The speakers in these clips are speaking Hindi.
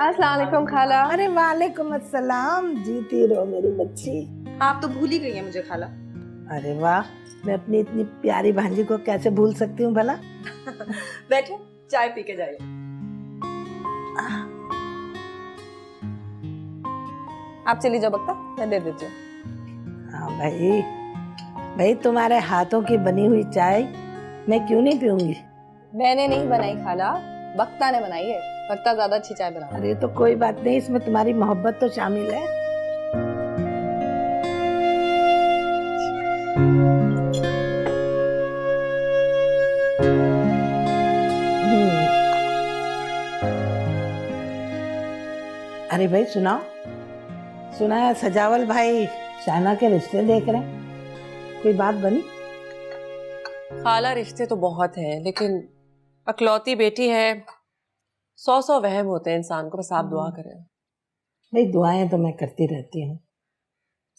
अस्सलाम वालेकुम खाला। अरे वालेकुम अस्सलाम, जीती रहो मेरी बच्ची। आप तो भूल ही गई हैं मुझे खाला। अरे वाह, मैं अपनी इतनी प्यारी भांजी को कैसे भूल सकती हूँ भला। बैठे चाय पी के जाइए। आप चली जाओ बक्ता, मैं दे देती हूँ। हाँ भाई, भाई तुम्हारे हाथों की बनी हुई चाय मैं क्यों नहीं पीऊंगी। मैंने नहीं बनाई खाला, बक्ता ने बनाई है। बक्ता ज्यादा अच्छी चाय बना। अरे तो कोई बात नहीं, इसमें तुम्हारी मोहब्बत तो शामिल है। अरे भाई सुनाओ, सुना है सजावल भाई शायना के रिश्ते देख रहे हैं, कोई बात बनी? खाला रिश्ते तो बहुत हैं, लेकिन अकलौती बेटी है, 100 वहम होते हैं इंसान को। बस आप दुआ करें। भाई दुआएं तो मैं करती रहती हूँ,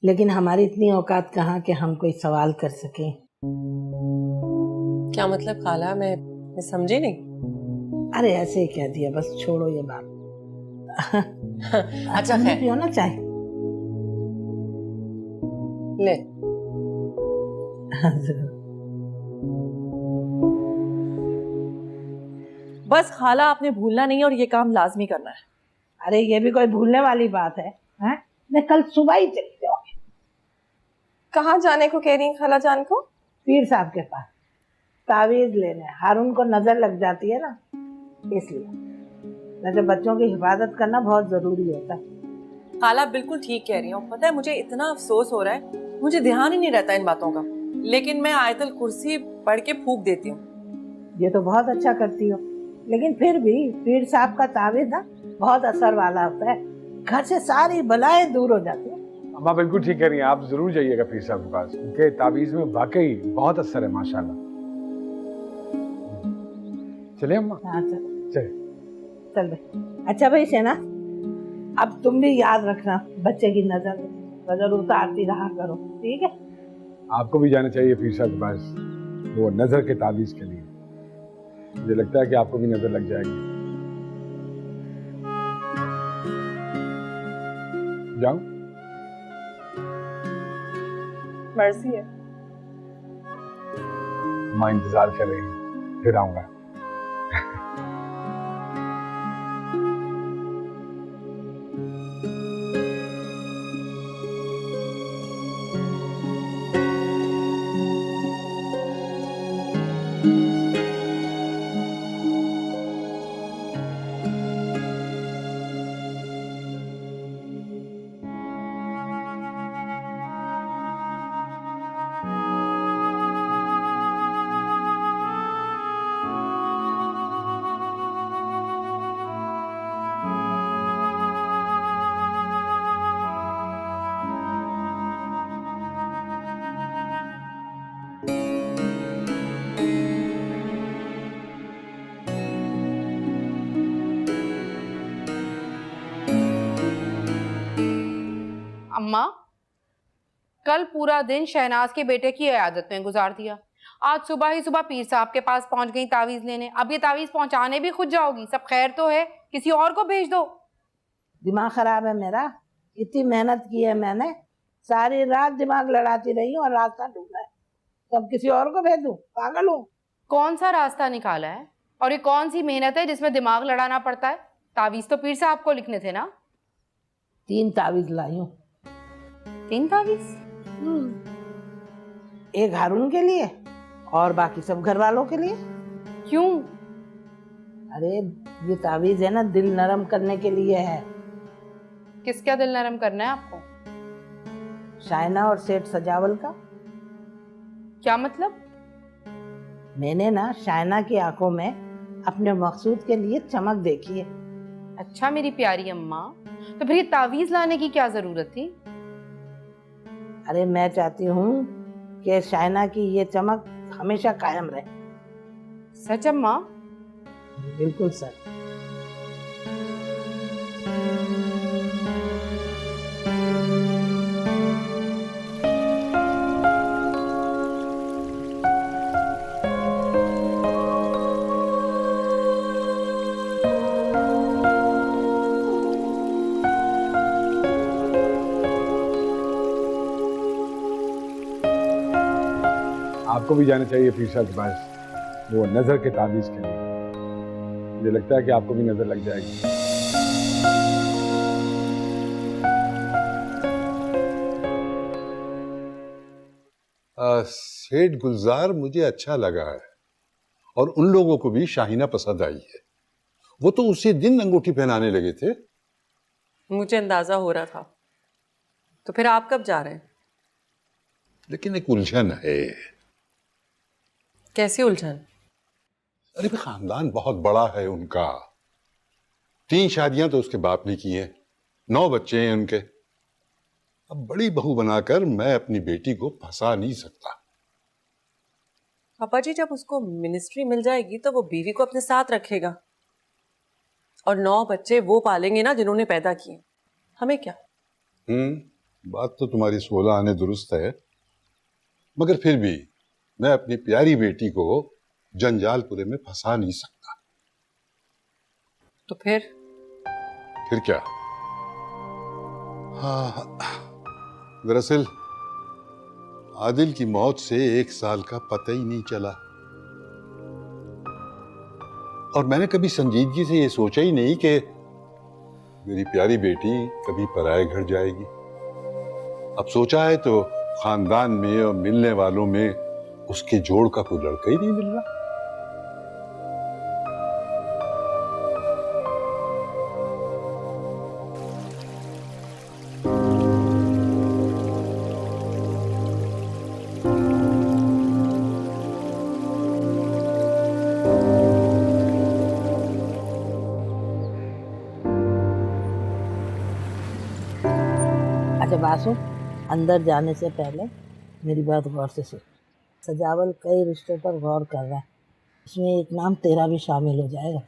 लेकिन हमारी इतनी औकात कहाँ कि हम कोई सवाल कर सकें। क्या मतलब खाला? मैं समझी नहीं। अरे ऐसे ही कह दिया, बस छोड़ो ये बात। अच्छा तुम भी है, पियो ना चाय। ले। बस खाला, आपने भूलना नहीं और ये काम लाजमी करना है। अरे ये भी कोई भूलने वाली बात है, हैं? मैं कल सुबह ही चली जाऊंगी। कहाँ जाने को कह रही हैं खाला जान को? पीर साहब के पास तावीज लेने। हारून को नजर लग जाती है ना, इसलिए वैसे बच्चों की हिफाजत करना बहुत जरूरी होता है। खाला बिल्कुल ठीक कह रही हूँ। पता है, मुझे इतना अफसोस हो रहा है, मुझे ध्यान ही नहीं रहता इन बातों का, लेकिन मैं आयतल कुर्सी पढ़ के फूंक देती हूँ। ये तो बहुत अच्छा करती हो, लेकिन फिर भी पीर साहब का तावीज ना बहुत असर वाला होता है, घर से सारी बलाएं दूर हो जाती है। अम्मा बिल्कुल ठीक कह रही हैं, आप जरूर जाइएगा पीर साहब के पास। उनके तावीज में वाकई बहुत असर है माशाल्लाह। चलिए अम्मा। हाँ चलो चलिए। चल भाई। अच्छा भाई शहना, अब तुम भी याद रखना, बच्चे की नजर उतारती रहा करो, ठीक है? आपको भी जाना चाहिए पीर साहब के पास, वो नजर के तावीज के लिए। मुझे लगता है कि आपको भी नजर लग जाएगी। जाऊं? मर्जी है। माँ इंतजार कर रही है, फिर आऊंगा। अम्मा, कल पूरा दिन शहनाज के बेटे की इयादत में गुजार दिया। आज सुबह ही सुबह पीर साहब के पास पहुंच गई तावीज लेने। अब ये तावीज पहुंचाने भी खुद जाओगी? सब खैर तो है, किसी और को भेज दो। दिमाग खराब है मेरा, इतनी मेहनत की है मैंने, सारी रात दिमाग लड़ाती रही हूँ और रास्ता ढूंढा है, तो अब किसी और को भेज दूं? पागल हूँ? कौन सा रास्ता निकाला है और ये कौन सी मेहनत है जिसमें दिमाग लड़ाना पड़ता है? तावीज तो पीर साहब को लिखने थे ना। 3 तावीज लाई हूँ। 3 तावीज? एक हारून के लिए और बाकी सब घर वालों के लिए। क्यों? अरे ये तावीज है ना, दिल नरम करने के लिए है। किसका दिल नरम करना है आपको? शायना और सेठ सजावल का। क्या मतलब? मैंने ना शायना की आंखों में अपने मकसूद के लिए चमक देखी है। अच्छा मेरी प्यारी अम्मा, तो फिर ये तावीज लाने की क्या जरूरत थी? अरे मैं चाहती हूँ कि शायना की ये चमक हमेशा कायम रहे। सच अम्मा? बिल्कुल सच। आपको भी जाना चाहिए पीर साहब के पास वो नजर के ताबीज के लिए। मुझे लगता है कि आपको भी नजर लग जाएगी। सेठ गुलजार मुझे अच्छा लगा है और उन लोगों को भी शाहीना पसंद आई है। वो तो उसी दिन अंगूठी पहनाने लगे थे। मुझे अंदाजा हो रहा था। तो फिर आप कब जा रहे हैं? लेकिन एक उलझन है। कैसी उलझन? अरे भाई, खानदान बहुत बड़ा है उनका। 3 शादियां तो उसके बाप ने की हैं, 9 बच्चे हैं उनके। अब बड़ी बहू बनाकर मैं अपनी बेटी को फंसा नहीं सकता। पापा जी, जब उसको मिनिस्ट्री मिल जाएगी तो वो बीवी को अपने साथ रखेगा और 9 बच्चे वो पालेंगे ना जिन्होंने पैदा किए। हमें क्या? बात तो तुम्हारी 16 आने दुरुस्त है, मगर फिर भी मैं अपनी प्यारी बेटी को जंजालपुरे में फंसा नहीं सकता। तो फिर क्या? हाँ, दरअसल आदिल की मौत से 1 साल का पता ही नहीं चला और मैंने कभी संजीदगी से ये सोचा ही नहीं कि मेरी प्यारी बेटी कभी पराये घर जाएगी। अब सोचा है तो खानदान में और मिलने वालों में उसके जोड़ का कोई लड़का ही नहीं मिल रहा। अच्छा बासु, अंदर जाने से पहले मेरी बात गौर से सुन। सजावल कई रिश्तों पर गौर कर रहा है, इसमें एक नाम तेरा भी शामिल हो जाएगा।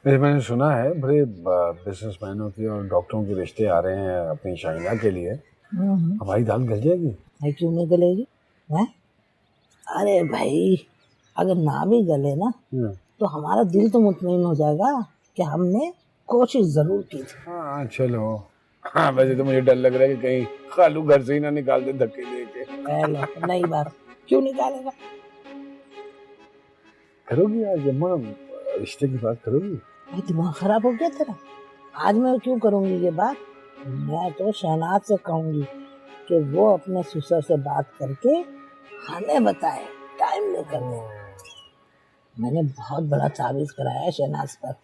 वैसे मैंने सुना है बड़े बिजनेसमैनों के और डॉक्टरों के रिश्ते आ रहे हैं अपनी शाहीना के लिए। हमारी दाल गल जाएगी? भाई क्यों नहीं गलेगी? हैं? अरे भाई, अगर ना भी गले ना तो हमारा दिल तो मुतमईन हो जाएगा कि हमने कोशिश जरूर की थी। हाँ चलो। हाँ वैसे तो मुझे डर लग रहा है कि कहीं खालू घर से ही ना निकाल दे धक्के देके। नई बात, क्यों निकालेगा? करोगी आज अम्मा, रिश्ते की बात करोगी? भाई दिमाग खराब हो गया तेरा? आज मैं क्यों करूंगी ये बात? मैं तो शहनाज से कहूंगी कि वो अपने ससुर से बात करके हमें बताए, टाइम लेकर दे। मैंने बहुत बड़ा तावीज कराया है शहनाज पर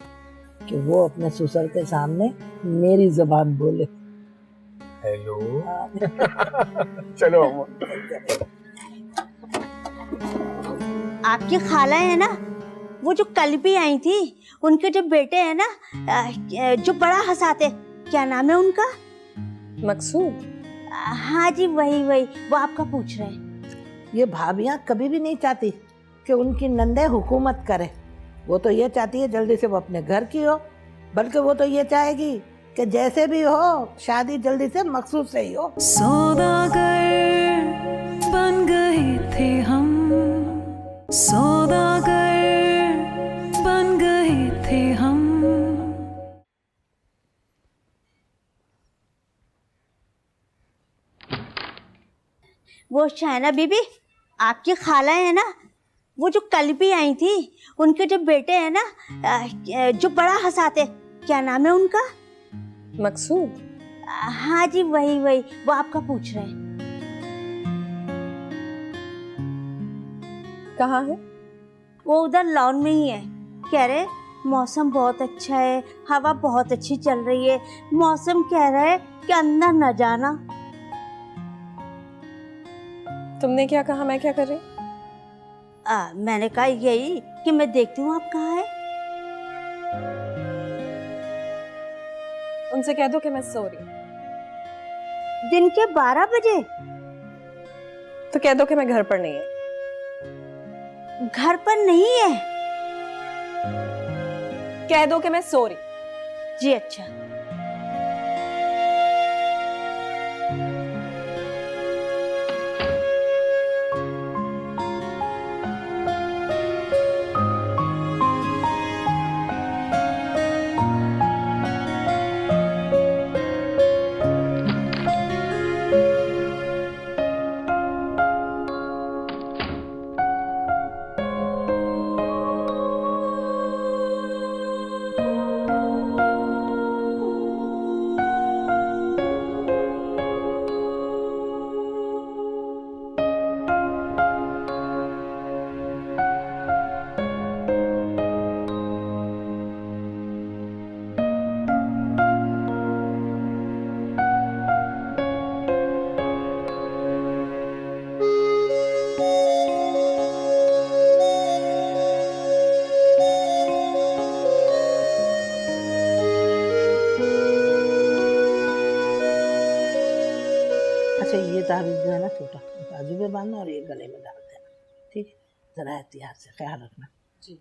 कि वो अपने ससुर के सामने मेरी जुबान बोले। हेलो। चलो अम्मा। आपकी खाला है ना, वो जो कल भी आई थी, उनके जो बेटे हैं ना, जो बड़ा हंसाते, क्या नाम है उनका? मकसूद। हाँ जी, वही वो आपका पूछ रहे हैं। ये भाभियाँ कभी भी नहीं चाहती कि उनकी नंदे हुकूमत करे। वो तो ये चाहती है जल्दी से वो अपने घर की हो, बल्कि वो तो ये चाहेगी कि जैसे भी हो शादी जल्दी से मकसूद से ही हो। सौदागर बन गए थे हम, सौदागर बन गए थे हम। वो शाहना बीबी, आपकी खाला है ना, वो जो कल भी आई थी, उनके जो बेटे हैं ना, जो बड़ा हंसाते, क्या नाम है उनका? मकसूद। हाँ जी, वही वो आपका पूछ रहे हैं। कहाँ है? वो उधर लॉन में ही है। कह रहे मौसम बहुत अच्छा है, हवा बहुत अच्छी चल रही है, मौसम कह रहा है कि अंदर न जाना। तुमने क्या कहा? मैं क्या कर रही? मैंने कहा यही कि मैं देखती हूँ आप कहाँ है। उनसे कह दो कि मैं सो रही। दिन के 12 बजे? तो कह दो कि मैं घर पर नहीं है। घर पर नहीं है? कह दो कि मैं सो रही। जी अच्छा। ताबीज जो है ना छोटा बाजू में बांधना और ये गले में डाल देना, ठीक है? जरा एहतियात से ख्याल रखना। जी,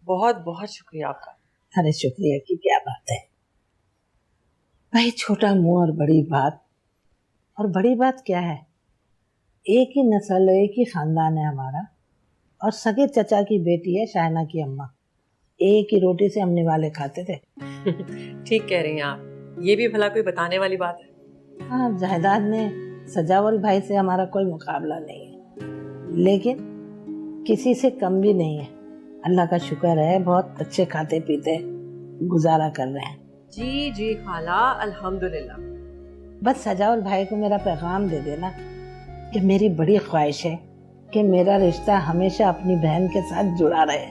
बहुत बहुत शुक्रिया आपका। अरे शुक्रिया की क्या बात है भाई, छोटा मुंह और बड़ी बात। और बड़ी बात क्या है, एक ही नस्ल एक ही खानदान है हमारा, और सगे चचा की बेटी है शाहना की अम्मा। एक ही रोटी से हम निवाले खाते थे। ठीक कह रही हैं आप, ये भी भला कोई बताने वाली बात है। हाँ, जायदाद में सजावल भाई से हमारा कोई मुकाबला नहीं है, लेकिन किसी से कम भी नहीं है। अल्लाह का शुक्र है, बहुत अच्छे खाते पीते गुजारा कर रहे हैं। जी जी खाला, अल्हम्दुलिल्लाह। बस सजावल भाई को मेरा पैगाम दे देना कि मेरी बड़ी ख्वाहिश है कि मेरा रिश्ता हमेशा अपनी बहन के साथ जुड़ा रहे।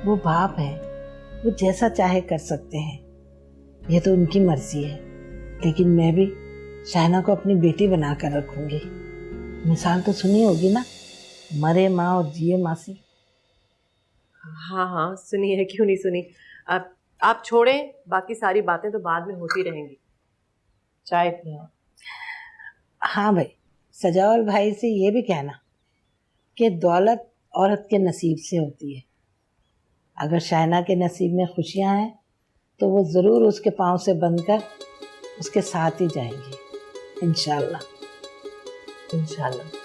वो बाप है, वो जैसा चाहे कर सकते हैं, ये तो उनकी मर्जी है, लेकिन मैं भी शाहना को अपनी बेटी बना कर रखूंगी। मिसाल तो सुनी होगी ना, मरे माँ और जिए मासी। हाँ हाँ सुनी है, क्यों नहीं सुनी। अब आप छोड़ें, बाकी सारी बातें तो बाद में होती रहेंगी। चाय पिए। हाँ भाई, सजावल भाई से ये भी कहना कि दौलत औरत के नसीब से होती है। अगर शाहना के नसीब में खुशियाँ हैं तो वो ज़रूर उसके पाँव से बंधकर उसके साथ ही जाएंगी, इंशाल्लाह इंशाल्लाह।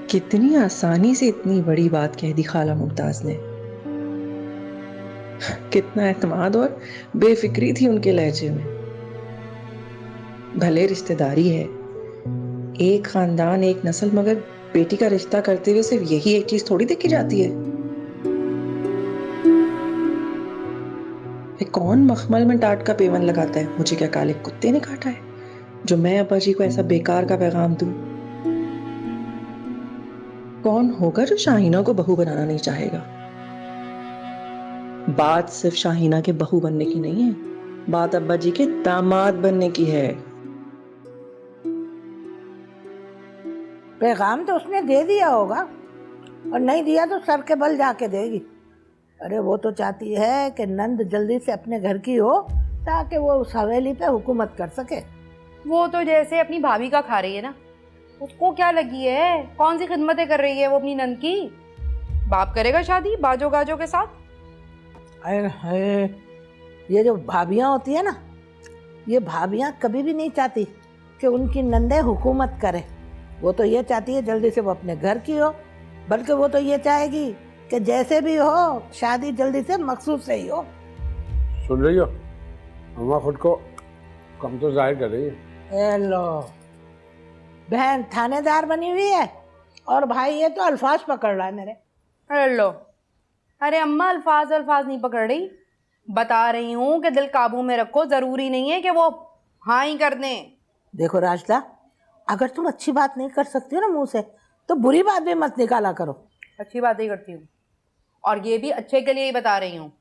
कितनी आसानी से इतनी बड़ी बात कह दी खाला मुमताज ने। कितना एतमाद और बेफिक्री थी उनके लहजे में। भले रिश्तेदारी है, एक खानदान एक नस्ल, मगर बेटी का रिश्ता करते हुए सिर्फ यही एक चीज थोड़ी देखी जाती है। कौन मखमल में टाट का पेवन लगाता है? मुझे क्या काले कुत्ते ने काटा है जो मैं अब्बा जी को ऐसा बेकार का पैगाम दूं? कौन होगा जो शाहीना को बहू बनाना नहीं चाहेगा? बात सिर्फ शाहीना के बहू बनने की नहीं है, बात अब्बा जी के दामाद बनने की है। पैगाम तो उसने दे दिया होगा, और नहीं दिया तो सर के बल जाके देगी। अरे वो तो चाहती है कि नंद जल्दी से अपने घर की हो ताकि वो उस हवेली पे हुकूमत कर सके। वो तो जैसे अपनी भाभी का खा रही है ना, उसको क्या लगी है, कौन सी खिदमतें कर रही है वो अपनी नंद की। बाप करेगा शादी बाजो गाजो के साथ। अरे ये जो भाभियाँ होती है ना, ये भाभियाँ कभी भी नहीं चाहती कि उनकी नंदें हुकूमत करे। वो तो ये चाहती है जल्दी से वो अपने घर की हो, बल्कि वो तो ये चाहेगी कि जैसे भी हो शादी जल्दी से मकसूद से ही हो। सुन रही हो, अम्मा खुद को कम तो जाहिर कर रही है। हेलो, बहन थानेदार बनी हुई है और भाई ये तो अल्फाज पकड़ रहा है मेरे। अरे लो, अरे अम्मा अल्फाज नहीं पकड़ रही, बता रही हूँ कि दिल काबू में रखो, जरूरी नहीं है कि वो हाँ ही कर दें। देखो राजदा, अगर तुम अच्छी बात नहीं कर सकती हो ना मुंह से, तो बुरी बात भी मत निकाला करो। अच्छी बात ही करती हूँ, और ये भी अच्छे के लिए ही बता रही हूँ।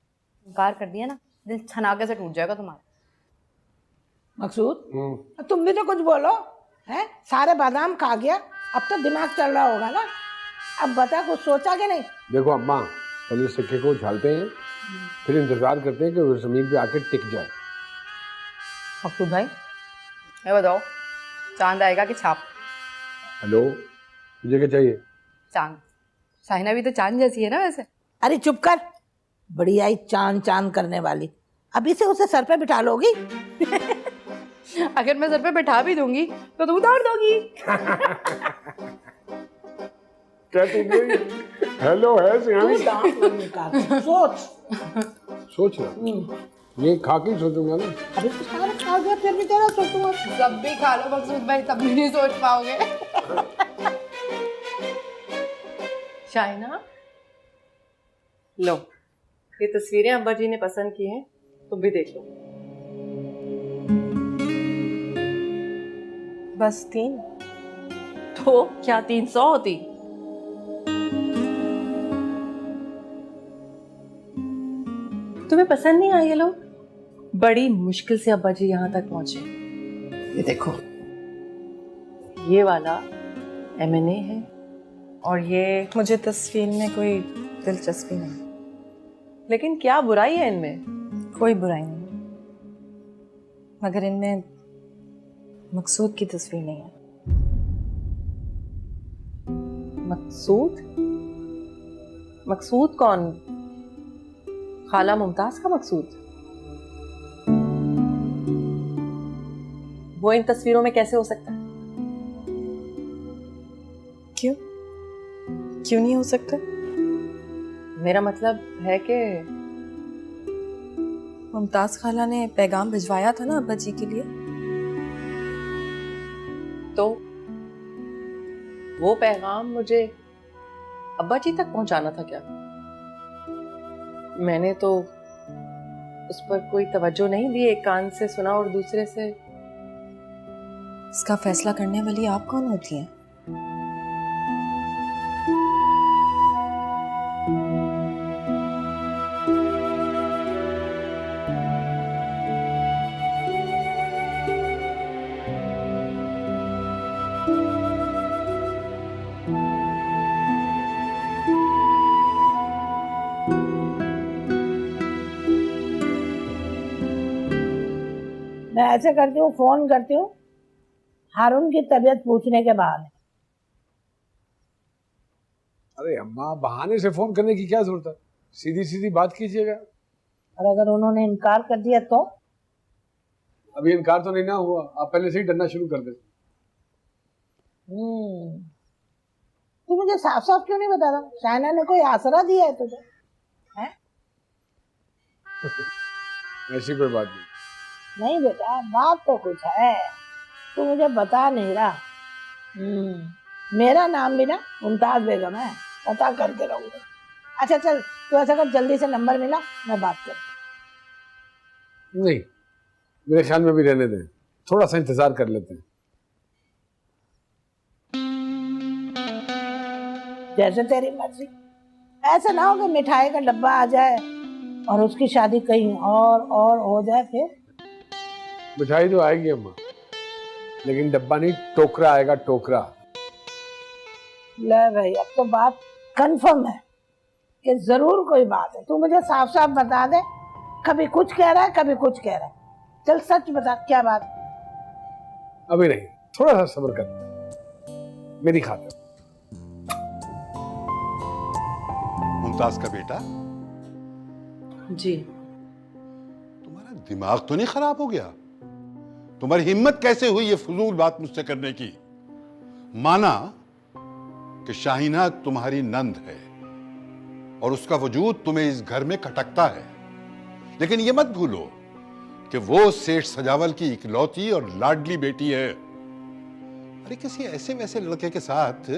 इनकार कर दिया ना, दिल छनाके से टूट जाएगा तुम्हारा। मकसूद, तुम भी तो कुछ बोलो। हैं, सारे बादाम खा गया, अब तो दिमाग चल रहा होगा ना। अब बता, कुछ सोचा कि नहीं? देखो अम्मा, पहले सिक्के को उछालते हैं, फिर इंतजार करते हैं कि वो जमीन पे आके टिक जाए। मकसूद भाई, ये बताओ, चांद आएगा कि छाप? हेलो, मुझे क्या चाहिए? चांद। शाहिना भी तो चांद जैसी है ना वैसे। अरे चुप कर, बड़ी आई चांद चांद करने वाली। अभी से उसे सर पे बिठा लोगी? अगर मैं सर पे बैठा भी दूंगी तो तुम उतार दोगी। क्या तुम हेलो है सियानी? सोच सोच रहा ये खा के सोचूंगा ना। अभी तो सारा खा गया फिर भी तेरा सोचूंगा। जब भी खा लो मकसूद भाई तब भी नहीं सोच पाओगे। शाहिना, लो ये तस्वीरें अब्बा जी ने पसंद की हैं, तुम भी देख लो। बस 3? तो क्या 300 होती? तुम्हें पसंद नहीं आए ये लोग? बड़ी मुश्किल से अब्बा जी यहाँ तक पहुंचे। ये देखो, ये वाला M&A है और ये मुझे तस्वीर में कोई दिलचस्पी नहीं, लेकिन क्या बुराई है इनमें? कोई बुराई नहीं, मगर इनमें मकसूद की तस्वीर नहीं है। मकसूद? मकसूद कौन? खाला मुमताज का मकसूद? वो इन तस्वीरों में कैसे हो सकता है? क्यों? क्यों नहीं हो सकता? मेरा मतलब है कि मुमताज खाला ने पैगाम भिजवाया था ना अब्बा जी के लिए, तो वो पैगाम मुझे अब्बा जी तक पहुंचाना था क्या? मैंने तो उस पर कोई तवज्जो नहीं दी, एक कान से सुना और दूसरे से। इसका फैसला करने वाली आप कौन होती हैं? मैं ऐसे करती हूँ, फोन करती हूँ हारून की तबीयत पूछने के बाद। अरे अम्मा, बहाने से फोन करने की क्या जरूरत है? सीधी सीधी बात कीजिएगा। और अगर उन्होंने इनकार कर दिया तो? अभी इनकार तो नहीं ना हुआ, आप पहले से ही डरना शुरू कर देते। तू मुझे साफ साफ क्यों नहीं बता रहा? शाइना ने कोई आसरा दिया है तुझे? हैं? ऐसी कोई बात नहीं। नहीं बेटा, बात तो कुछ है, तू मुझे बता नहीं रहा। मेरा नाम भी ना मुमताज बेगम है, पता करके रहूंगा। अच्छा चल, तू ऐसा कर, जल्दी से नंबर मिला, मैं बात कर। नहीं, मेरे ख्याल में भी रहने दें, थोड़ा सा इंतजार कर लेते हैं। जैसे तेरी मर्जी। ऐसा ना हो कि मिठाई का डब्बा आ जाए और उसकी शादी कहीं और हो जाए फिर। मिठाई तो आएगी अम्मा, लेकिन डब्बा नहीं, टोकरा आएगा, टोकरा। ले भाई, अब तो बात कंफर्म है कि जरूर कोई बात है। तू मुझे साफ साफ बता दे, कभी कुछ कह रहा है कभी कुछ कह रहा है। चल सच बता, क्या बात? अभी नहीं, थोड़ा सा सब्र कर, मेरी खातिर। मुमताज का बेटा जी। तुम्हारा दिमाग तो नहीं खराब हो गया? तुम्हारी हिम्मत कैसे हुई ये फजूल बात मुझसे करने की? माना कि शाहिना तुम्हारी नंद है और उसका वजूद तुम्हें इस घर में खटकता है, लेकिन ये मत भूलो कि वो सेठ सजावल की इकलौती और लाडली बेटी है। अरे किसी ऐसे वैसे लड़के के साथ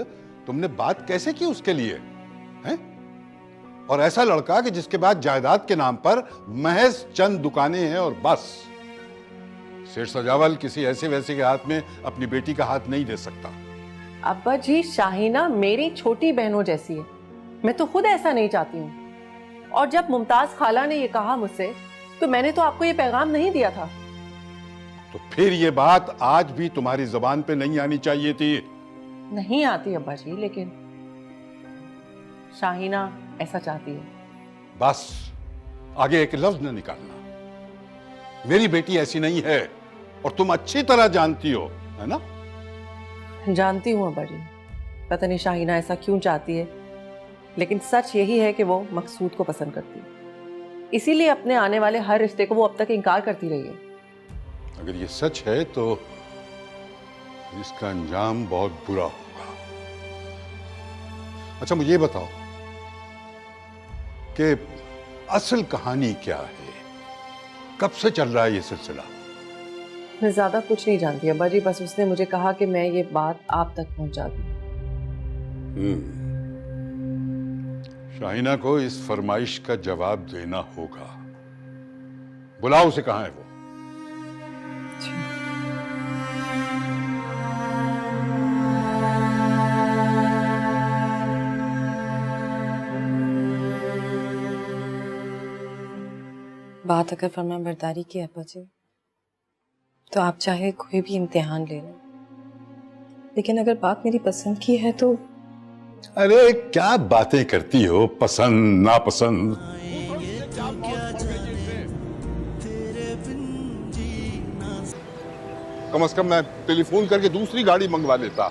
तुमने बात कैसे की उसके लिए, हैं? और ऐसा लड़का कि जिसके बाद जायदाद के नाम पर महज चंद दुकानें हैं और बस। सेठ सजावल किसी ऐसे वैसे के हाथ में अपनी बेटी का हाथ नहीं दे सकता। अब्बा जी, शाहिना मेरी छोटी बहनों जैसी है, मैं तो खुद ऐसा नहीं चाहती हूँ। और जब मुमताज खाला ने ये कहा मुझसे, तो मैंने तो आपको ये पैगाम नहीं दिया था। तो फिर ये बात आज भी तुम्हारी जुबान पे नहीं आनी चाहिए थी। नहीं आती अब्बा जी, लेकिन शाहिना ऐसा चाहती है। बस आगे एक लफ्ज न निकालना। मेरी बेटी ऐसी नहीं है और तुम अच्छी तरह जानती हो, है ना? जानती हूँ अब्बा जी, पता नहीं शाहीना ऐसा क्यों चाहती है, लेकिन सच यही है कि वो मकसूद को पसंद करती है। इसीलिए अपने आने वाले हर रिश्ते को वो अब तक इनकार करती रही है। अगर ये सच है तो इसका अंजाम बहुत बुरा होगा। अच्छा मुझे ये बताओ कि असल कहानी क्या है, कब से चल रहा है ये सिलसिला? मैं ज्यादा कुछ नहीं जानती अब्बा जी, बस उसने मुझे कहा कि मैं ये बात आप तक पहुंचा दूं। शाहीना को इस फरमाइश का जवाब देना होगा। बुलाओ उसे, कहाँ है वो? बात अगर फरमा बरदारी की है अब्बा जी, तो आप चाहे कोई भी इम्तिहान ले लें, लेकिन अगर बात मेरी पसंद की है तो। अरे क्या बातें करती हो, पसंद नापसंद। कम से कम मैं टेलीफोन करके दूसरी गाड़ी मंगवा लेता।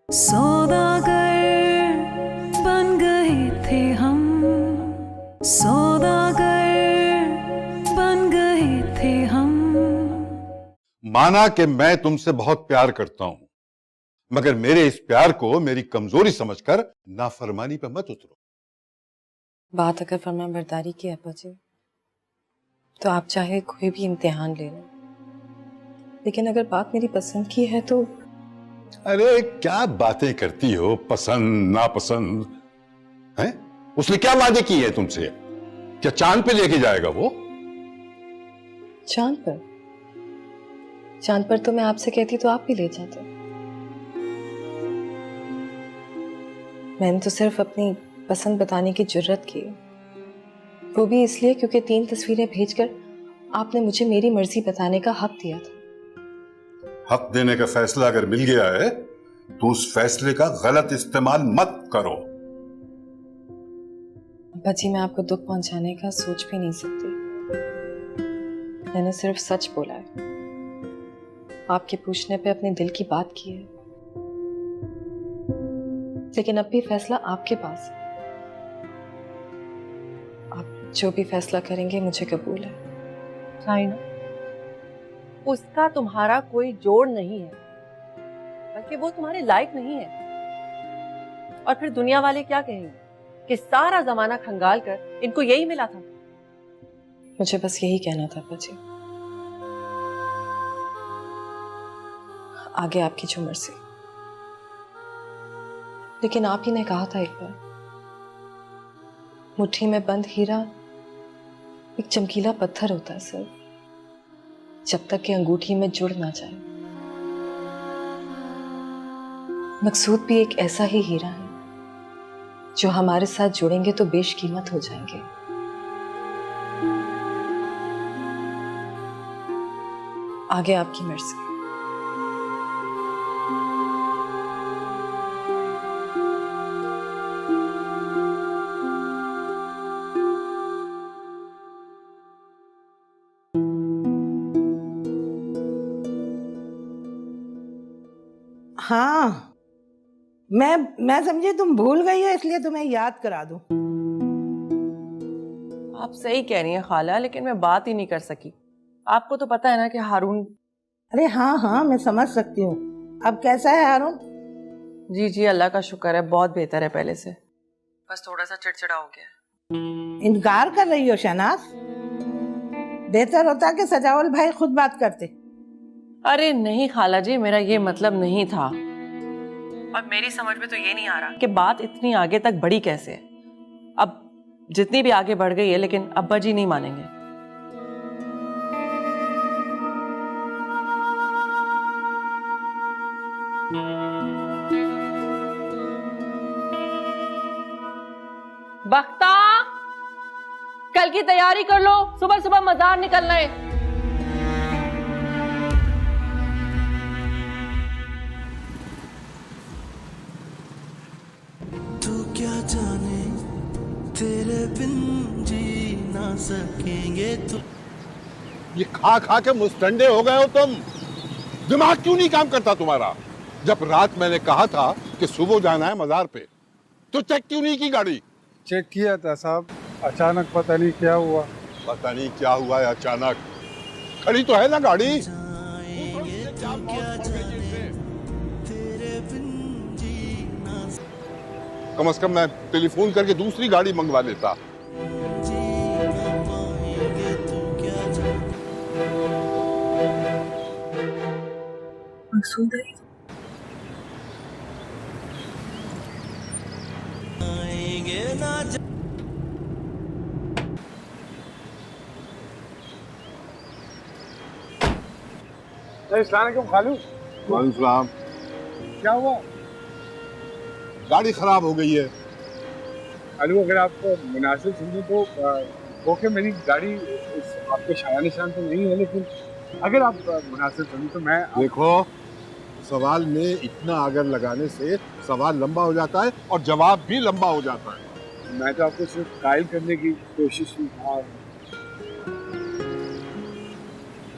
सौदागर बन गए थे हम, सौदागर बन गए थे हम। माना कि मैं तुमसे बहुत प्यार करता हूं, मगर मेरे इस प्यार को मेरी कमजोरी समझकर नाफरमानी पे मत उतरो। बात अगर फरमा बरदारी की है अब्बा जी, तो आप चाहे कोई भी इम्तिहान ले लें, लेकिन अगर बात मेरी पसंद की है तो। अरे क्या बातें करती हो, पसंद नापसंद हैं? उसने क्या वादे किए हैं तुमसे? क्या चांद पे लेके जाएगा वो? चांद पर? चांद पर तो मैं आपसे कहती तो आप भी ले जाते। मैंने तो सिर्फ अपनी पसंद बताने की जुर्रत की, वो भी इसलिए क्योंकि 3 तस्वीरें भेजकर आपने मुझे मेरी मर्जी बताने का हक दिया था। हक देने का फैसला अगर मिल गया है तो उस फैसले का गलत इस्तेमाल मत करो। अब्बा जी, मैं आपको दुख पहुंचाने का सोच भी नहीं सकती। मैंने सिर्फ सच बोला है, आपके पूछने पे अपने दिल की बात की है, लेकिन अब भी फैसला आपके पास है। आप जो भी फैसला करेंगे मुझे कबूल है। शाहीना, उसका तुम्हारा कोई जोड़ नहीं है, बल्कि वो तुम्हारे लायक नहीं है। और फिर दुनिया वाले क्या कहेंगे कि सारा जमाना खंगाल कर इनको यही मिला था। मुझे बस यही कहना था बच्चे, आगे आपकी जो मर्जी। लेकिन आप ही ने कहा था एक बार, मुट्ठी में बंद हीरा एक चमकीला पत्थर होता है सर, जब तक कि अंगूठी में जुड़ ना जाए। मकसूद भी एक ऐसा ही हीरा है जो हमारे साथ जुड़ेंगे तो बेशकीमत हो जाएंगे। आगे आपकी मर्जी। हाँ, मैं समझी तुम भूल गई हो, इसलिए तुम्हें याद करा दूं। आप सही कह रही हैं खाला, लेकिन मैं बात ही नहीं कर सकी। आपको तो पता है ना कि हारून। अरे हाँ हाँ, मैं समझ सकती हूँ। अब कैसा है हारून? जी जी, अल्लाह का शुक्र है, बहुत बेहतर है पहले से। बस थोड़ा सा चिड़चिड़ा हो गया। इनकार कर रही हो शहनाज? बेहतर होता कि सजावल भाई खुद बात करते। अरे नहीं खाला जी, मेरा ये मतलब नहीं था, और मेरी समझ में तो ये नहीं आ रहा कि बात इतनी आगे तक बढ़ी कैसे। अब जितनी भी आगे बढ़ गई है, लेकिन अब्बा जी नहीं मानेंगे। बख्ता, कल की तैयारी कर लो, सुबह सुबह मजार निकलना है। तू क्या जाने तेरे बिन जी ना सकेंगे। तू ये खा खा के मुस्तंडे हो गए हो तुम। दिमाग क्यों नहीं काम करता तुम्हारा? जब रात मैंने कहा था कि सुबह जाना है मजार पे, तो चेक क्यों नहीं की गाड़ी? चेक किया था साहब, अचानक पता नहीं क्या हुआ। पता नहीं क्या हुआ है अचानक। खड़ी तो है ना गाड़ी। कम से कम मैं टेलीफोन करके दूसरी गाड़ी मंगवा लेता। अस्सलामुअलैकुम खालू। वालेकुम। क्या हुआ? गाड़ी खराब हो गई है। खालू अगर आप मुनासिब समझे तो ओके, मेरी गाड़ी आपके शाया निशान तो नहीं है, लेकिन अगर आप मुनासिब समझे तो मैं देखो, सवाल में इतना आगर लगाने से सवाल लंबा हो जाता है और जवाब भी लंबा हो जाता है। मैं तो आपको सिर्फ कायल करने की कोशिश की।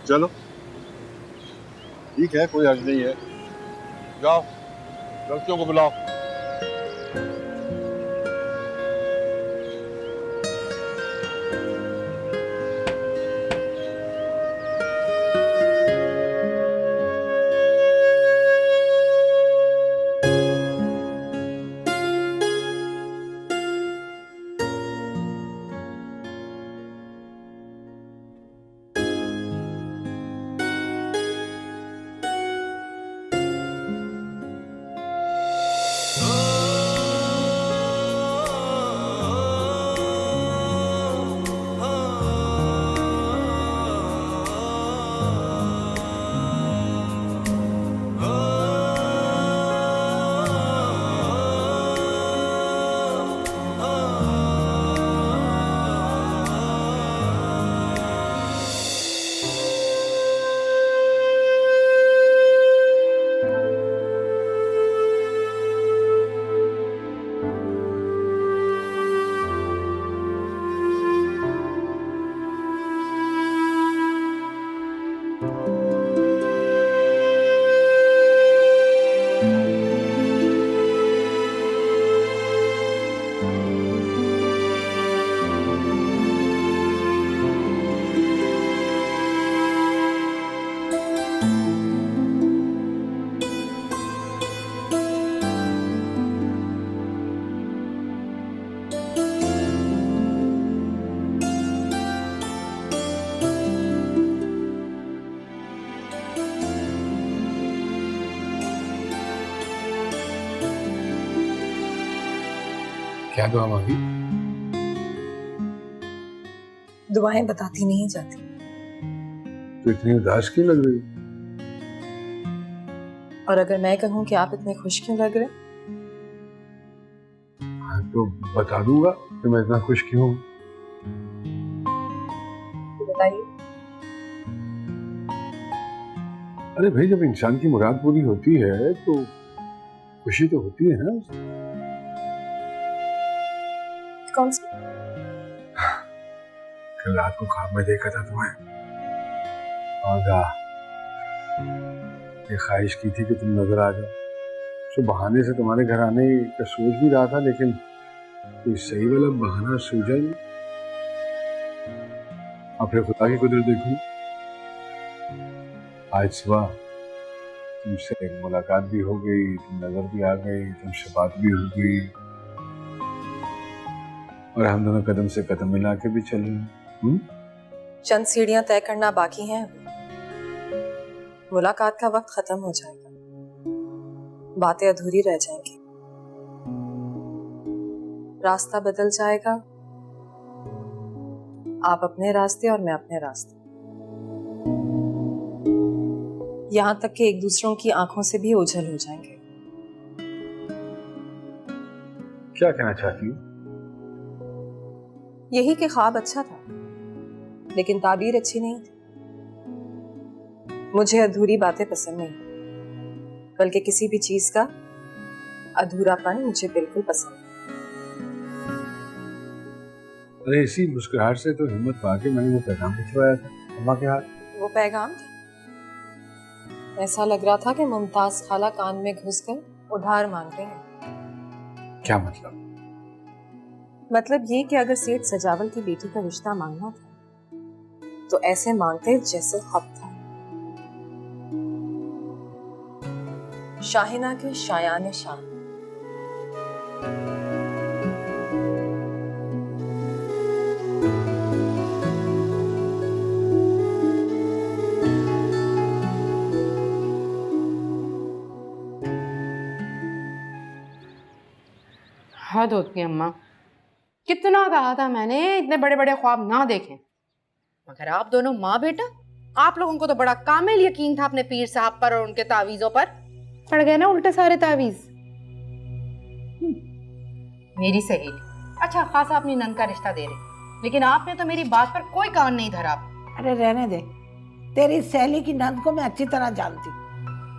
चलो ठीक है, कोई हर्ज नहीं है। जाओ लड़कियों को बुलाओ। क्या दुआ मांगी? दुआएं बताती नहीं जाती। तो इतनी उदास क्यों लग रही? और अगर मैं कहूं कि आप इतने खुश क्यों लग रहे? हाँ तो बता दूंगा कि मैं इतना खुश क्यों हूँ। तो बताइए। अरे भाई, जब इंसान की मुराद पूरी होती है तो खुशी तो होती है ना। कौन सी? कल रात को ख्वाब में देखा था तुम्हें और ये ख्वाहिश की थी कि तुम नजर आ जाओ। तो बहाने से तुम्हारे घर आने का सोच भी रहा था, लेकिन कोई सही वाला बहाना सूझा नहीं। अब फिर खुदा की कुदरत देखो, आज सुबह तुमसे एक मुलाकात भी हो गई, तुम नजर भी आ गई, तुमसे बात भी हो गई और हम दोनों कदम से कदम मिला के भी चले। चंद सीढ़ियां तय करना बाकी हैं। मुलाकात का वक्त खत्म हो जाएगा, बातें अधूरी रह जाएंगी, रास्ता बदल जाएगा, आप अपने रास्ते और मैं अपने रास्ते, यहां तक कि एक दूसरों की आंखों से भी ओझल हो जाएंगे। क्या कहना चाहती हो? यही कि ख्वाब अच्छा था, लेकिन ताबीर अच्छी नहीं थी। मुझे अधूरी बातें पसंद नहीं, बल्कि किसी भी चीज का अधूरापन मुझे बिल्कुल पसंद नहीं। अरे इसी मुस्कुराहट से तो हिम्मत पा के मैंने वो पैगाम भिजवाया था। अम्मा क्या? वो पैगाम था। ऐसा लग रहा था कि मुमताज खाला कान में घुसकर उधार मांग रहे हैं। क्या मतलब? मतलब ये कि अगर सेठ सजावल की बेटी का रिश्ता मांगना था तो ऐसे मांगते जैसे हक था। शाहिना के शायान शान। हद होती है अम्मा, कितना कहा था मैंने इतने बड़े बड़े ख्वाब ना देखें, मगर आप दोनों माँ बेटा, आप लोगों को तो बड़ा कामिल यकीन था अपने पीर साहब पर और उनके तावीजों पर। पड़ गए ना उल्टे सारे तावीज। मेरी सहेली अच्छा खासा अपनी नंद का रिश्ता दे रहे, लेकिन आपने तो मेरी बात पर कोई कान नहीं धरा। अरे रहने दे, तेरी सहेली की नंद को मैं अच्छी तरह जानती,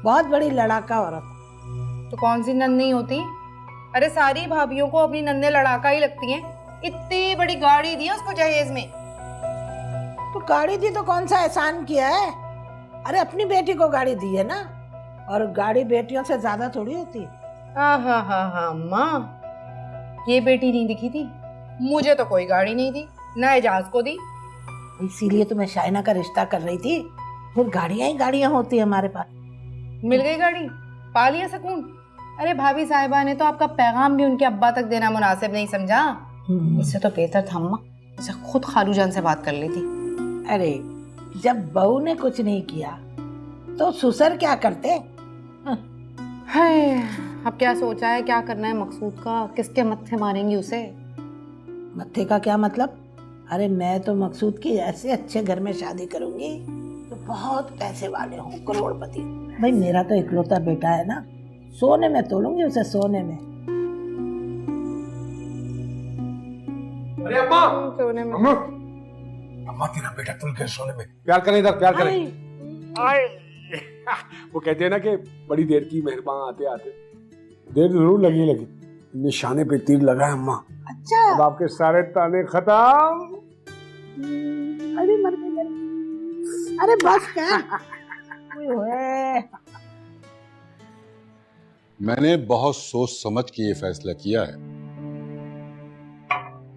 बहुत बड़ी लड़ाका औरत। तो कौन सी नंद नहीं होती? अरे सारी भाभियों को अपनी नंदे लड़ाका ही लगती हैं। इतनी बड़ी गाड़ी दी है उसको जहेज में। तो गाड़ी दी तो कौन सा एहसान किया है? अरे अपनी बेटी को गाड़ी दी है ना, और गाड़ी बेटियों से ज्यादा थोड़ी होती है। हाँ अम्मा, ये बेटी नहीं दिखी थी, मुझे तो कोई गाड़ी नहीं दी, ना एजाज को दी। इसीलिए तो मैं शाइना का रिश्ता कर रही थी, फिर गाड़ियां ही गाड़ियां होती है हमारे पास। मिल गई गाड़ी, पा लिया सुकून। अरे भाभी साहिबा ने तो आपका पैगाम भी उनके अब्बा तक देना मुनासिब नहीं समझा। इससे तो बेहतर था अम्मा जैसे खुद खालू जान से बात कर लेती। अरे जब बहू ने कुछ नहीं किया तो ससुर क्या करते? हाय, अब क्या सोचा है, क्या करना है मकसूद का, किसके मत्थे मारेंगी उसे? मत्थे का क्या मतलब? अरे मैं तो मकसूद की ऐसे अच्छे घर में शादी करूंगी तो बहुत पैसे वाले हों, करोड़पति। भाई मेरा तो इकलौता बेटा है ना, सोने में तोलूंगी उसे, सोने में। अरे अम्मा, सोने में। अम्मा, अम्मा तेरा बेटा तुल के सोने में। प्यार करें इधर, प्यार करें। आए। वो कहते हैं ना कि बड़ी देर की मेहरबान आते आते देर जरूर लगी, निशाने पे तीर लगा है अम्मा। अच्छा, अब आपके सारे ताने खत्म। अरे मर गई। अरे बस कर। मैंने बहुत सोच समझ के ये फैसला किया है।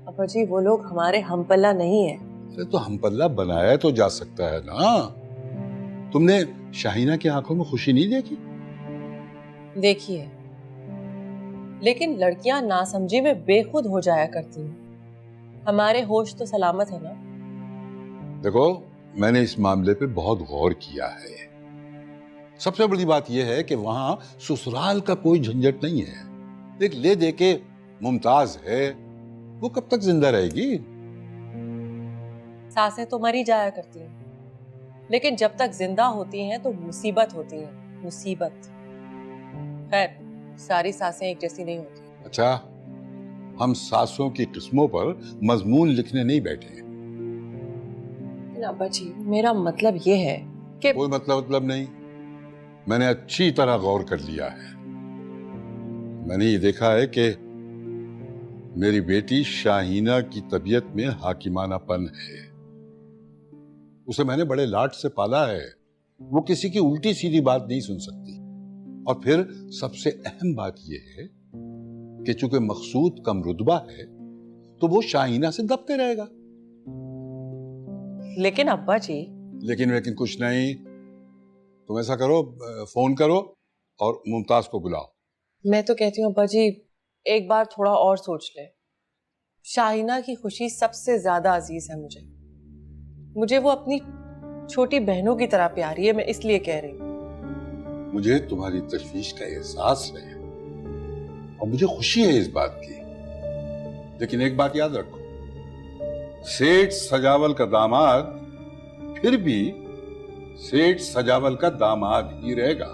अब्बा जी वो लोग हमारे हमपल्ला नहीं है। अरे तो हम पल्ला बनाया तो जा सकता है ना। तुमने शाहीना की आंखों में खुशी नहीं देखी? देखिए, लेकिन लड़कियां नासमझी में बेखुद हो जाया करती हैं। हमारे होश तो सलामत है ना। देखो, मैंने इस मामले पे बहुत गौर किया है। सबसे बड़ी बात यह है कि वहां ससुराल का कोई झंझट नहीं है। देख ले दे के मुमताज है, वो कब तक जिंदा रहेगी? सासें तो मरी जाया करती हैं, लेकिन जब तक जिंदा होती हैं तो मुसीबत होती है, मुसीबत। खैर, सारी सासें एक जैसी नहीं होती। अच्छा, हम सासों की किस्मों पर मजमून लिखने नहीं बैठे हैं। अब्बा जी मेरा मतलब ये है कि कोई मतलब नहीं। मैंने अच्छी तरह गौर कर लिया है। मैंने ये देखा है कि मेरी बेटी शाहीना की तबीयत में हाकिमानापन है। उसे मैंने बड़े लाड से पाला है। वो किसी की उल्टी सीधी बात नहीं सुन सकती। और फिर सबसे अहम बात यह है कि चूंकि मकसूद कम रुतबा है तो वो शाहीना से दबते रहेगा। लेकिन अब्बा जी। लेकिन कुछ नहीं। तुम ऐसा करो, फोन करो और मुमताज को बुलाओ। मैं तो कहती हूँ अब्बा जी, एक बार थोड़ा और सोच ले। शाहीना की खुशी सबसे ज्यादा अजीज है मुझे वो अपनी छोटी बहनों की तरह प्यारी है। मैं इसलिए कह रही हूँ। मुझे तुम्हारी तशवीश का एहसास है और मुझे खुशी है इस बात की। लेकिन एक बात याद रखो, सेठ सजावल का दामाद फिर भी सेठ सजावल का दामाद ही रहेगा।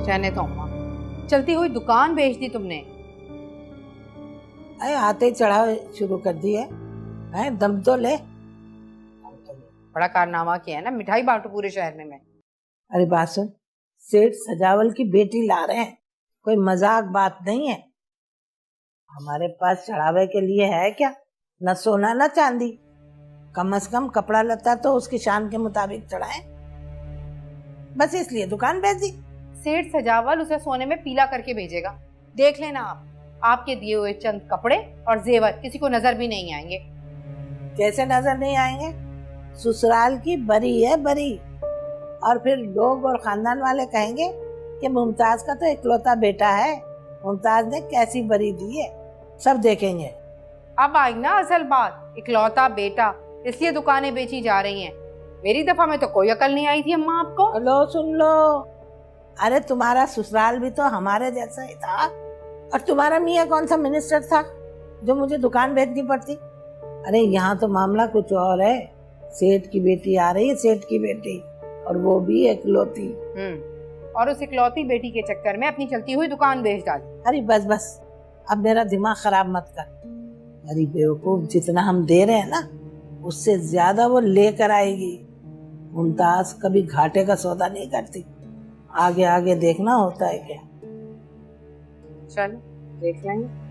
रहने दो अम्मा, चलती हुई दुकान बेच दी तुमने। अरे आते ही चढ़ावे शुरू कर दिए हैं, दम तो ले। बड़ा कारनामा किया है ना, मिठाई बांटो पूरे शहर में। मैं अरे बात सुन, सेठ सजावल की बेटी ला रहे हैं, कोई मजाक बात नहीं है। हमारे पास चढ़ावे के लिए है क्या? न सोना न चांदी, कम से कम कपड़ा लत्ता तो उसकी शान के मुताबिक चढ़ाए। बस इसलिए दुकान बेच दी। सेठ सजावल उसे सोने में पीला करके भेजेगा, देख लेना आप। आपके दिए हुए चंद कपड़े और जेवर किसी को नजर भी नहीं आएंगे। कैसे नजर नहीं आएंगे? ससुराल की बरी है बरी, और फिर लोग और खानदान वाले कहेंगे कि मुमताज का तो इकलौता बेटा है, मुमताज ने कैसी बरी दी है, सब देखेंगे। अब आई ना असल बात, इकलौता बेटा, इसलिए दुकानें बेची जा रही हैं। मेरी दफा में तो कोई अकल नहीं आई थी अम्मा आपको। लो सुन लो, अरे तुम्हारा ससुराल भी तो हमारे जैसा ही था, और तुम्हारा मियाँ कौन सा मिनिस्टर था जो मुझे दुकान बेचनी पड़ती? अरे यहाँ तो मामला कुछ और है। सेठ की बेटी आ रही है, सेठ की बेटी, और वो भी इकलौती। और उस इकलौती बेटी के चक्कर में अपनी चलती हुई दुकान बेच डाली। अरे बस बस, अब मेरा दिमाग खराब मत कर। अरे बेवकूफ, जितना हम दे रहे हैं ना उससे ज्यादा वो लेकर आएगी। मुमताज कभी घाटे का सौदा नहीं करती। आगे आगे देखना होता है क्या। चल देख लेंगे।